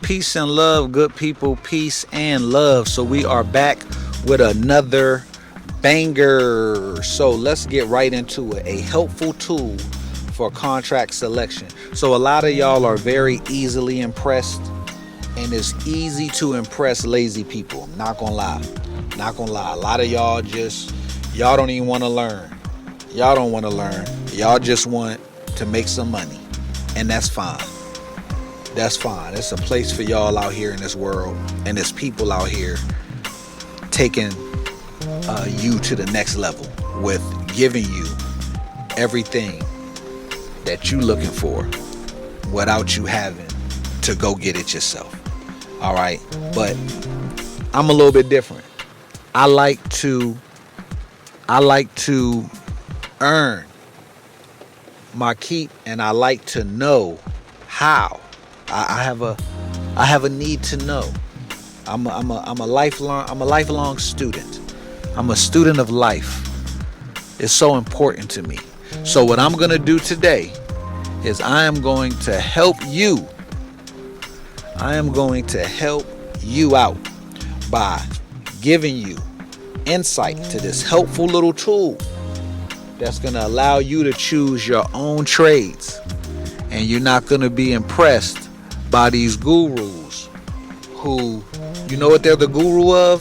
Peace and love, good people. Peace and love. So we are back with another banger. So let's get right into it. A helpful tool for contract selection. So a lot of y'all are very easily impressed, and it's easy to impress lazy people. Not gonna lie. A lot of y'all don't even want to learn. Y'all don't want to learn. Y'all just want to make some money, and that's fine. That's fine. It's a place for y'all out here in this world, and there's people out here taking you to the next level with giving you everything that you looking for without you having to go get it yourself. All right, but I'm a little bit different. I like to earn my keep, and I like to know how. I have a need to know. I'm a lifelong student. I'm a student of life. It's so important to me. So what I'm going to do today is I am going to help you. I am going to help you out by giving you insight to this helpful little tool that's going to allow you to choose your own trades. And you're not going to be impressed by these gurus who, you know what they're the guru of?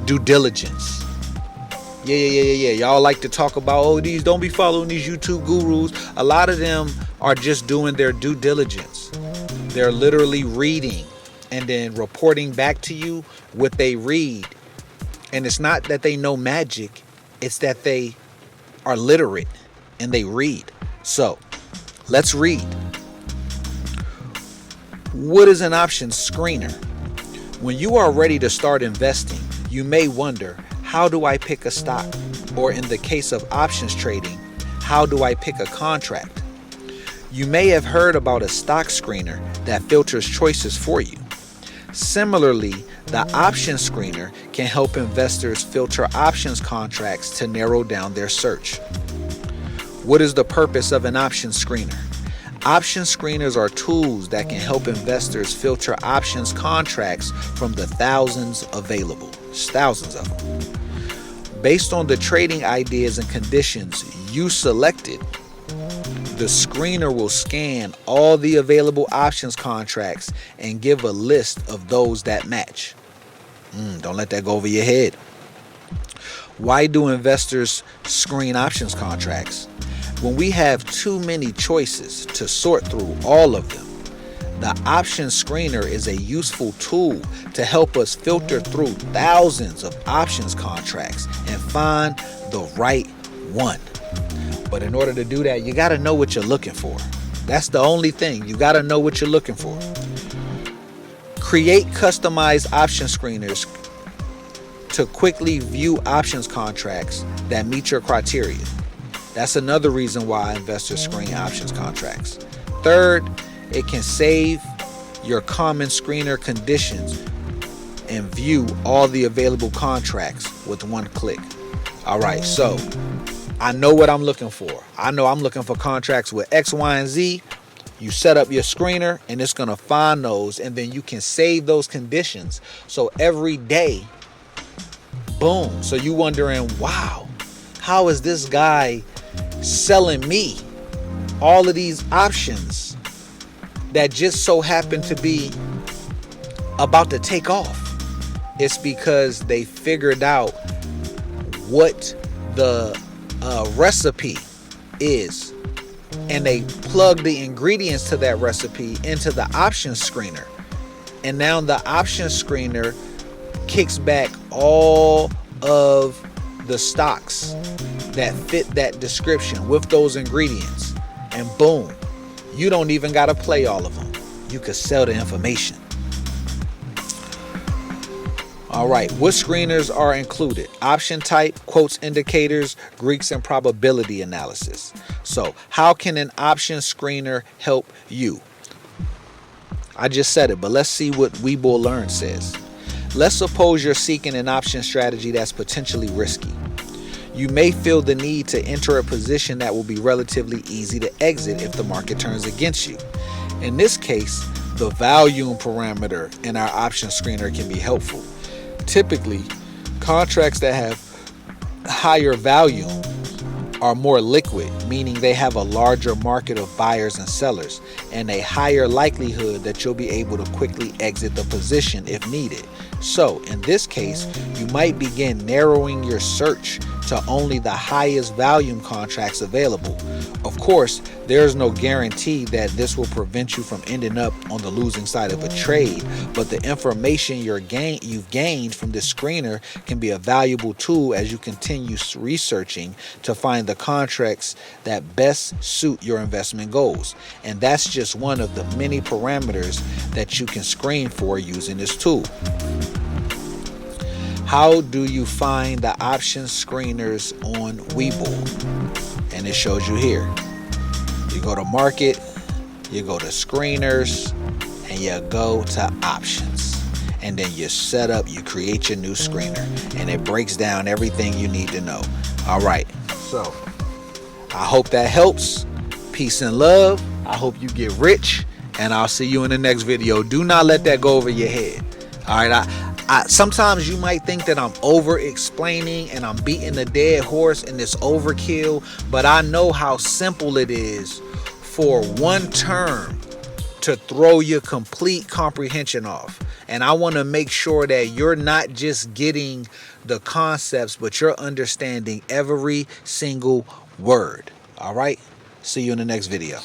Due diligence. Yeah. Y'all like to talk about, don't be following these YouTube gurus. A lot of them are just doing their due diligence. They're literally reading and then reporting back to you what they read. And it's not that they know magic. It's that they are literate and they read. So let's read. What is an options screener? When you are ready to start investing, you may wonder, how do I pick a stock? Or in the case of options trading, how do I pick a contract? You may have heard about a stock screener that filters choices for you. Similarly, the option screener can help investors filter options contracts to narrow down their search. What is the purpose of an option screener? Option screeners are tools that can help investors filter options contracts from the thousands available. There's thousands of them. Based on the trading ideas and conditions you selected, the screener will scan all the available options contracts and give a list of those that match. Don't let that go over your head. Why do investors screen options contracts? When we have too many choices to sort through all of them, the option screener is a useful tool to help us filter through thousands of options contracts and find the right one. But in order to do that, you got to know what you're looking for. That's the only thing. You got to know what you're looking for. Create customized option screeners to quickly view options contracts that meet your criteria. That's another reason why investors screen options contracts. Third, it can save your common screener conditions and view all the available contracts with one click. All right, so I know what I'm looking for. I know I'm looking for contracts with X, Y, and Z. You set up your screener and it's going to find those, and then you can save those conditions. So every day, boom. So you wondering, wow, how is this guy selling me all of these options that just so happen to be about to take off? It's because they figured out what the recipe is, and they plug the ingredients to that recipe into the option screener, and now the option screener kicks back all of the stocks that fit that description with those ingredients, and boom, you don't even got to play all of them. You could sell the information. All right, what screeners are included? Option type, quotes indicators, Greeks, and probability analysis. So how can an option screener help you? I just said it, but let's see what Webull Learn says. Let's suppose you're seeking an option strategy that's potentially risky. You may feel the need to enter a position that will be relatively easy to exit if the market turns against you. In this case, The volume parameter in our option screener can be helpful. Typically, contracts that have higher volume are more liquid, meaning they have a larger market of buyers and sellers, and a higher likelihood that you'll be able to quickly exit the position if needed. So, in this case, you might begin narrowing your search to only the highest volume contracts available. Of course, there is no guarantee that this will prevent you from ending up on the losing side of a trade, but the information you've gained from this screener can be a valuable tool as you continue researching to find the contracts that best suit your investment goals. And that's just one of the many parameters that you can screen for using this tool. How do you find the option screeners on Webull? And it shows you here. You go to Market, you go to Screeners, and you go to Options. And then you set up, you create your new screener, and it breaks down everything you need to know. All right, so I hope that helps. Peace and love. I hope you get rich, and I'll see you in the next video. Do not let that go over your head. All right, sometimes you might think that I'm over explaining and I'm beating the dead horse and it's overkill, but I know how simple it is for one term to throw your complete comprehension off. And I want to make sure that you're not just getting the concepts, but you're understanding every single word. All right, see you in the next video.